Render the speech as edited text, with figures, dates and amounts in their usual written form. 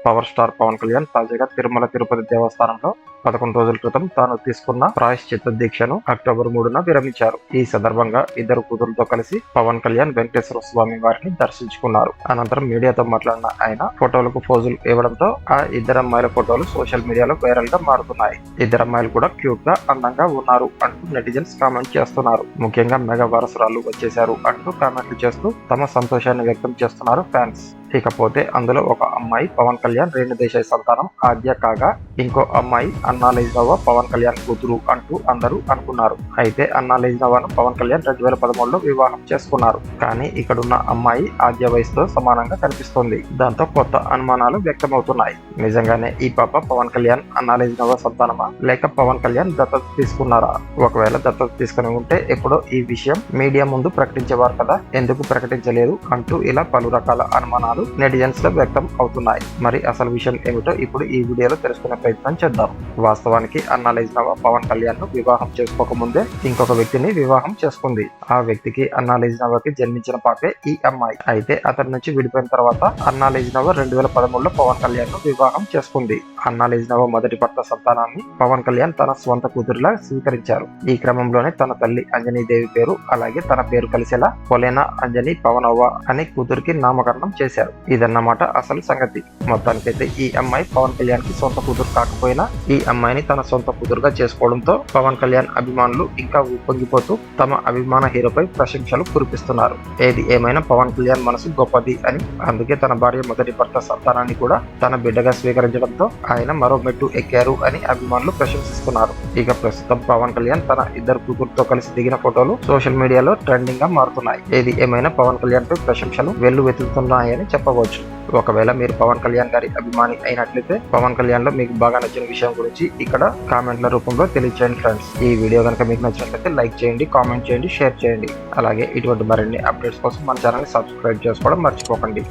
Power star Pawan Kalyan తాజాగా తిరుమల తిరుపతి దేవస్థానంలో 11 రోజుల క్రితం తాను తీసుకున్న ప్రాయశ్చిత్త దీక్షను అక్టోబర్ 3న విరమించారు. ఈ సందర్భంగా ఇద్దరు కూతురులతో కలిసి పవన్ కళ్యాణ్ వెంకటేశ్వర స్వామి వారిని దర్శించుకున్నారు. అనంతరం మీడియాతో మాట్లాడిన ఆయన ఫోటోలకు పోజులు ఇవ్వడంతో ఆ ఇద్దరు అమ్మాయిల ఫోటోలు సోషల్ మీడియాలో వైరల్ గా మారుతున్నాయి. ఇద్దరు అమ్మాయిలు కూడా క్యూట్ గా అందంగా ఉన్నారు అంటూ నెటిజన్స్ కామెంట్ చేస్తున్నారు. ముఖ్యంగా మెగా వారసురాలు వచ్చేశారు అంటూ కామెంట్లు చేస్తూ తమ సంతోషాన్ని వ్యక్తం చేస్తున్నారు ఫ్యాన్స్. ఇకపోతే అందులో ఒక అమ్మాయి పవన్ కళ్యాణ్ రేణుదేశాయ్ సంతానం ఆద్య కాగా, ఇంకో అమ్మాయి అన్నా లైజ్నోవా పవన్ కళ్యాణ్ కూతురు అంటూ అందరూ అనుకున్నారు. అయితే అన్నా లైజ్నోవాను పవన్ కళ్యాణ్ 2013లో వివాహం చేసుకున్నారు. కానీ ఇక్కడున్న అమ్మాయి ఆద్య వయసుతో సమానంగా కనిపిస్తోంది. దాంతో కొత్త అనుమానాలు వ్యక్తమవుతున్నాయి. నిజంగానే ఈ పాప పవన్ కళ్యాణ్ అన్నా లైజ్నోవా సంతానమా, లేక పవన్ కళ్యాణ్ దత్తత తీసుకున్నారా? ఒకవేళ దత్తత తీసుకుని ఉంటే ఎప్పుడో ఈ విషయం మీడియా ముందు ప్రకటించేవారు కదా, ఎందుకు ప్రకటించలేదు అంటూ ఇలా పలు రకాల అనుమానాలు నెటిజన్స్ లో వ్యక్తం అవుతున్నాయి. మరి అసలు విషయం ఏమిటో ఇప్పుడు ఈ వీడియోలో తెలుసుకునే ప్రయత్నం చేద్దాం. వాస్తవానికి అన్నా లైజ్నోవా పవన్ కళ్యాణ్ ను వివాహం చేసుకోకముందే ఇంకొక వ్యక్తిని వివాహం చేసుకుంది. ఆ వ్యక్తికి అన్నా లైజ్నోవాకి జన్మించిన పాపే ఈ అమ్మాయి. అయితే అతని నుంచి విడిపోయిన తర్వాత అన్నా లైజ్నోవా 2013లో పవన్ కళ్యాణ్ ను వివాహం చేసుకుంది. అన్నా లైజ్నోవా మొదటి భర్త సంతానాన్ని పవన్ కళ్యాణ్ తన స్వంత కూతురిలా స్వీకరించారు. ఈ క్రమంలోనే తన తల్లి అంజనీదేవి పేరు అలాగే తన పేరు కలిసేలా పొలేనా అంజనీ పవనవ్వ అని కూతురికి నామకరణం చేశారు. ఇదన్నమాట అసలు సంగతి. మొత్తానికైతే ఈ అమ్మాయి పవన్ కళ్యాణ్ కి సొంత కూతురు కాకపోయినా ఈ అమ్మాయిని తన సొంత కూతురుగా చేసుకోవడంతో పవన్ కళ్యాణ్ అభిమానులు ఇంకా ఉప్పొంగిపోతూ తమ అభిమాన హీరోపై ప్రశంసలు కురిపిస్తున్నారు. ఏది ఏమైనా పవన్ కళ్యాణ్ మనసు గొప్పది అని, అందుకే తన భార్య మొదటి భర్త సంతానాన్ని కూడా తన బిడ్డగా స్వీకరించడంతో ఆయన మరో మెట్టు ఎక్కారు అని అభిమానులు ప్రశంసిస్తున్నారు. ఇక ప్రస్తుతం పవన్ కళ్యాణ్ తన ఇద్దరు కూతురుతో కలిసి దిగిన ఫోటోలు సోషల్ మీడియాలో ట్రెండింగ్ గా మారుతున్నాయి. ఏది ఏమైనా పవన్ కళ్యాణ్ పై ప్రశంసలు వెల్లువెత్తుతున్నాయని చెప్పవచ్చు. ఒకవేళ మీరు పవన్ కళ్యాణ్ గారి అభిమాని అయినట్లయితే పవన్ కళ్యాణ్ లో మీకు బాగా నచ్చిన విషయం గురించి ఇక్కడ కామెంట్ల రూపంలో తెలియచేయండి ఫ్రెండ్స్. ఈ వీడియో కనుక మీకు నచ్చినట్లయితే లైక్ చేయండి, కామెంట్ చేయండి, షేర్ చేయండి. అలాగే ఇటువంటి మరిన్ని అప్డేట్స్ కోసం మన ఛానల్ ని సబ్స్క్రైబ్ చేసుకోవడం మర్చిపోకండి.